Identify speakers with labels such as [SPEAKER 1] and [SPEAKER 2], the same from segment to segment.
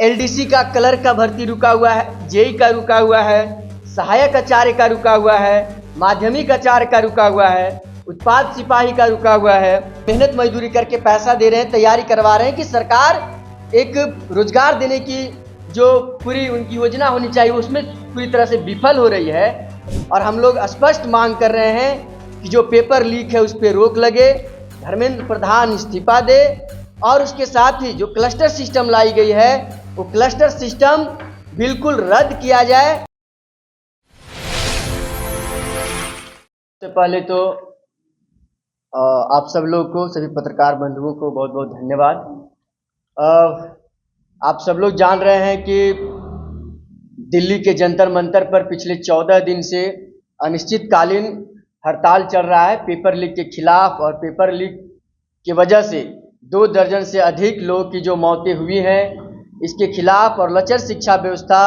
[SPEAKER 1] LDC का colour का भर्ती रुका हुआ है, जेई का रुका हुआ है, सहायक आचार्य का रुका हुआ है, माध्यमिक आचार्य का रुका हुआ है, उत्पाद सिपाही का रुका हुआ है। मेहनत मजदूरी करके पैसा दे रहे हैं, तैयारी करवा रहे हैं कि सरकार एक रोजगार देने की जो पूरी उनकी योजना होनी चाहिए उसमें पूरी तरह से विफल हो रही है। और हम लोग स्पष्ट मांग कर रहे हैं कि जो पेपर लीक है उस पर रोक लगे, धर्मेंद्र प्रधान इस्तीफा दे और उसके साथ ही जो क्लस्टर सिस्टम लाई गई है वो क्लस्टर सिस्टम बिल्कुल रद्द किया जाए। सबसे पहले तो आप सब लोग को, सभी पत्रकार बंधुओं को बहुत बहुत धन्यवाद। आप सब लोग जान रहे हैं कि दिल्ली के जंतर मंतर पर पिछले 14 दिन से अनिश्चितकालीन हड़ताल चल रहा है पेपर लीक के खिलाफ। और पेपर लीक की वजह से 2 दर्जन से अधिक लोगों की जो मौतें हुई हैं इसके खिलाफ और लचर शिक्षा व्यवस्था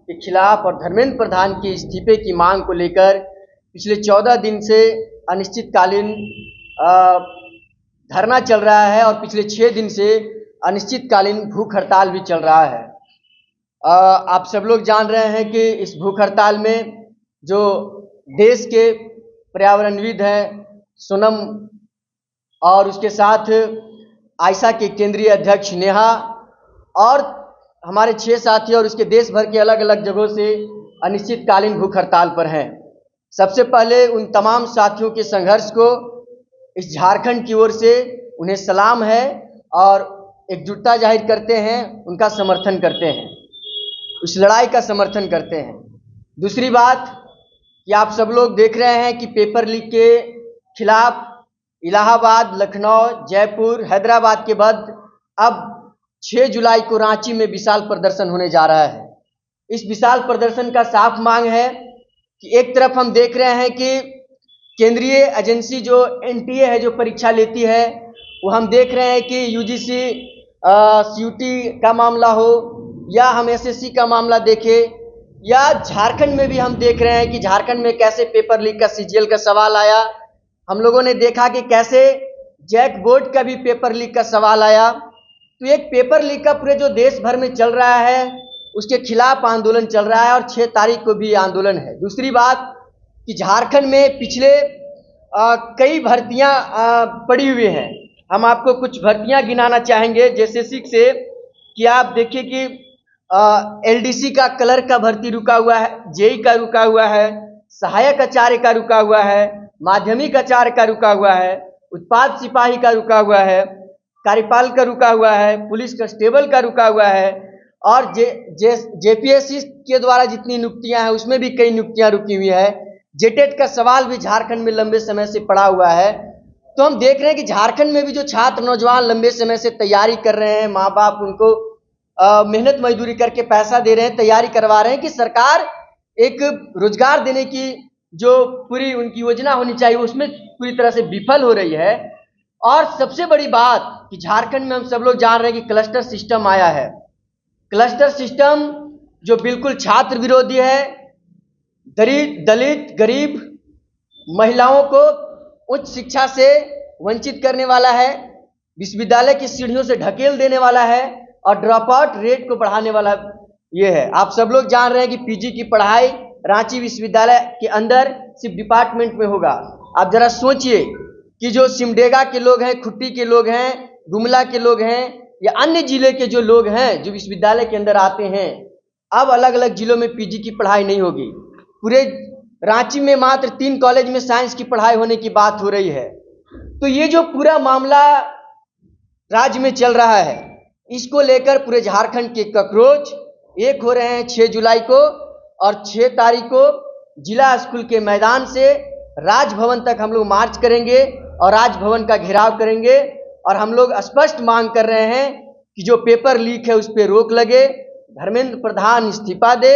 [SPEAKER 1] के खिलाफ और धर्मेंद्र प्रधान के इस्तीफे की मांग को लेकर पिछले 14 दिन से अनिश्चितकालीन धरना चल रहा है और पिछले 6 दिन से अनिश्चितकालीन भूख हड़ताल भी चल रहा है। आप सब लोग जान रहे हैं कि इस भूख हड़ताल में जो देश के पर्यावरणविद हैं सोनम और उसके साथ आयशा के केंद्रीय अध्यक्ष नेहा और हमारे 6 साथी और उसके देश भर के अलग अलग जगहों से अनिश्चितकालीन भूख हड़ताल पर हैं। सबसे पहले उन तमाम साथियों के संघर्ष को इस झारखंड की ओर से उन्हें सलाम है और एकजुटता जाहिर करते हैं, उनका समर्थन करते हैं, उस लड़ाई का समर्थन करते हैं। दूसरी बात कि आप सब लोग देख रहे हैं कि पेपर लीक के खिलाफ इलाहाबाद, लखनऊ, जयपुर, हैदराबाद के बाद अब 6 जुलाई को रांची में विशाल प्रदर्शन होने जा रहा है। इस विशाल प्रदर्शन का साफ मांग है कि एक तरफ हम देख रहे हैं कि केंद्रीय एजेंसी जो एनटीए है जो परीक्षा लेती है वो हम देख रहे हैं कि यूजीसी सीयूटी का मामला हो या हम एसएससी का मामला देखें या झारखंड में भी हम देख रहे हैं कि झारखंड में कैसे पेपर लीक का सीजीएल का सवाल आया। हम लोगों ने देखा कि कैसे जैक बोर्ड का भी पेपर लीक का सवाल आया। तो एक पेपर लीक का पूरे जो देश भर में चल रहा है उसके खिलाफ आंदोलन चल रहा है और 6 तारीख को भी आंदोलन है। दूसरी बात कि झारखंड में पिछले कई भर्तियां पड़ी हुई हैं। हम आपको कुछ भर्तियां गिनाना चाहेंगे जैसे से कि आप देखिए कि एलडीसी का कलर का भर्ती रुका हुआ है, जेई का रुका हुआ है, सहायक आचार्य का रुका हुआ है, माध्यमिक आचार्य का रुका हुआ है, उत्पाद सिपाही का रुका हुआ है, कार्यपाल का रुका हुआ है, पुलिस कांस्टेबल का रुका हुआ है और जेपीएससी के द्वारा जितनी नियुक्तियां हैं उसमें भी कई नियुक्तियां रुकी हुई है। जेटेट का सवाल भी झारखंड में लंबे समय से पड़ा हुआ है। तो हम देख रहे हैं कि झारखंड में भी जो छात्र नौजवान लंबे समय से तैयारी कर रहे हैं, माँ बाप उनको मेहनत मजदूरी करके पैसा दे रहे हैं, तैयारी करवा रहे हैं कि सरकार एक रोजगार देने की जो पूरी उनकी योजना होनी चाहिए उसमें पूरी तरह से विफल हो रही है। और सबसे बड़ी बात कि झारखंड में हम सब लोग जान रहे हैं कि क्लस्टर सिस्टम आया है। क्लस्टर सिस्टम जो बिल्कुल छात्र विरोधी है, दलित, गरीब महिलाओं को उच्च शिक्षा से वंचित करने वाला है, विश्वविद्यालय की सीढ़ियों से ढकेल देने वाला है और ड्रॉप आउट रेट को बढ़ाने वाला ये है। आप सब लोग जान रहे हैं कि पीजी की पढ़ाई रांची विश्वविद्यालय के अंदर सिर्फ डिपार्टमेंट में होगा। आप जरा सोचिए कि जो सिमडेगा के लोग हैं, खुट्टी के लोग हैं, गुमला के लोग हैं या अन्य जिले के जो लोग हैं जो विश्वविद्यालय के अंदर आते हैं, अब अलग अलग जिलों में पीजी की पढ़ाई नहीं होगी। पूरे रांची में मात्र 3 कॉलेज में साइंस की पढ़ाई होने की बात हो रही है। तो ये जो पूरा मामला राज्य में चल रहा है इसको लेकर पूरे झारखंड के ककरोच एक हो रहे हैं 6 जुलाई को और 6 तारीख को जिला स्कूल के मैदान से राजभवन तक हम लोग मार्च करेंगे और राजभवन का घेराव करेंगे। और हम लोग स्पष्ट मांग कर रहे हैं कि जो पेपर लीक है उस पर रोक लगे, धर्मेंद्र प्रधान इस्तीफा दे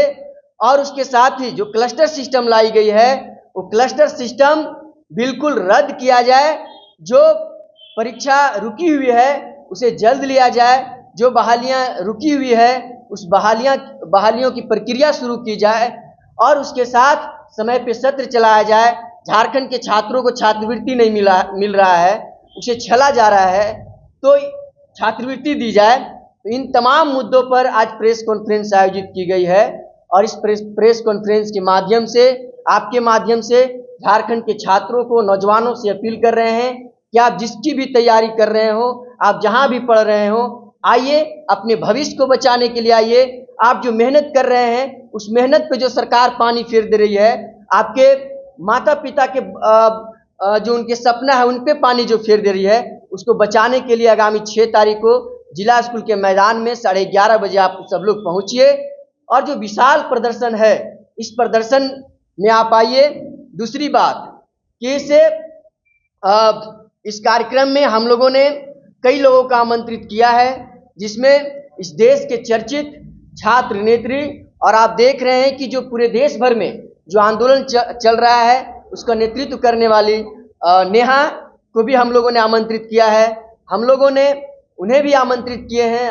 [SPEAKER 1] और उसके साथ ही जो क्लस्टर सिस्टम लाई गई है वो क्लस्टर सिस्टम बिल्कुल रद्द किया जाए। जो परीक्षा रुकी हुई है उसे जल्द लिया जाए, जो बहालियां रुकी हुई है उस बहालियों की प्रक्रिया शुरू की जाए और उसके साथ समय पे सत्र चलाया जाए। झारखंड के छात्रों को छात्रवृत्ति नहीं मिल रहा है, उसे छला जा रहा है, तो छात्रवृत्ति दी जाए। तो इन तमाम मुद्दों पर आज प्रेस कॉन्फ्रेंस आयोजित की गई है और इस प्रेस कॉन्फ्रेंस के माध्यम से, आपके माध्यम से झारखंड के छात्रों को, नौजवानों से अपील कर रहे हैं कि आप जिसकी भी तैयारी कर रहे हो, आप जहां भी पढ़ रहे हो, आइए अपने भविष्य को बचाने के लिए आइए। आप जो मेहनत कर रहे हैं उस मेहनत पे जो सरकार पानी फेर दे रही है, आपके माता पिता के जो उनके सपना है उन पे पानी जो फेर दे रही है, उसको बचाने के लिए आगामी 6 तारीख को जिला स्कूल के मैदान में 11:30 बजे आप सब लोग पहुंचिए और जो विशाल प्रदर्शन है इस प्रदर्शन में आप आइए। दूसरी बात कि इस कार्यक्रम में हम लोगों ने कई लोगों का आमंत्रित किया है, जिसमें इस देश के चर्चित छात्र नेत्री, और आप देख रहे हैं कि जो पूरे देश भर में जो आंदोलन चल रहा है उसका नेतृत्व करने वाली नेहा को भी हम लोगों ने आमंत्रित किया है। हम लोगों ने उन्हें भी आमंत्रित किए हैं,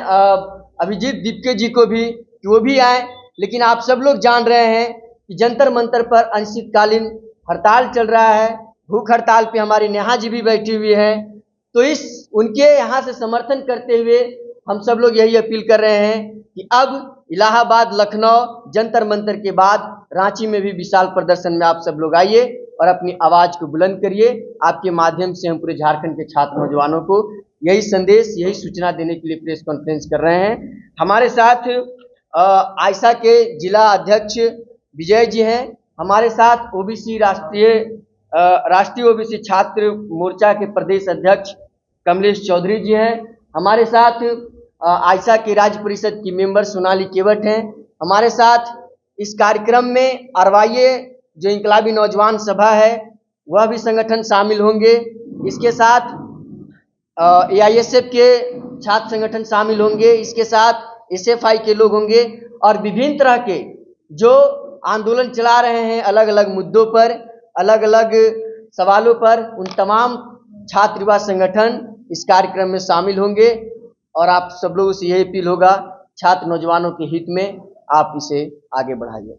[SPEAKER 1] अभिजीत दीपके जी को भी, कि वो भी आए। लेकिन आप सब लोग जान रहे हैं कि जंतर मंतर पर अनिश्चितकालीन हड़ताल चल रहा है। भूख हड़ताल पे हमारी नेहा जी भी बैठी हुई हैं। तो उनके यहाँ से समर्थन करते हुए हम सब लोग यही अपील कर रहे हैं कि अब इलाहाबाद, लखनऊ, जंतर मंतर के बाद रांची में भी विशाल प्रदर्शन में आप सब लोग आइए और अपनी आवाज को बुलंद करिए। आपके माध्यम से हम पूरे झारखंड के छात्र नौजवानों को यही संदेश, यही सूचना देने के लिए प्रेस कॉन्फ्रेंस कर रहे हैं। हमारे साथ आयशा के जिला अध्यक्ष विजय जी हैं, हमारे साथ ओबीसी राष्ट्रीय ओबीसी छात्र मोर्चा के प्रदेश अध्यक्ष कमलेश चौधरी जी हैं, हमारे साथ आयशा के राज्य परिषद की मेंबर सोनाली केवट हैं, हमारे साथ इस कार्यक्रम में अरवाइये जो इंकलाबी नौजवान सभा है वह भी संगठन शामिल होंगे। इसके साथ AISF के छात्र संगठन शामिल होंगे, इसके साथ SFI के लोग होंगे और विभिन्न तरह के जो आंदोलन चला रहे हैं अलग अलग मुद्दों पर, अलग अलग सवालों पर, उन तमाम छात्र युवा संगठन इस कार्यक्रम में शामिल होंगे। और आप सब लोगों से यही अपील होगा, छात्र नौजवानों के हित में आप इसे आगे बढ़ाइए।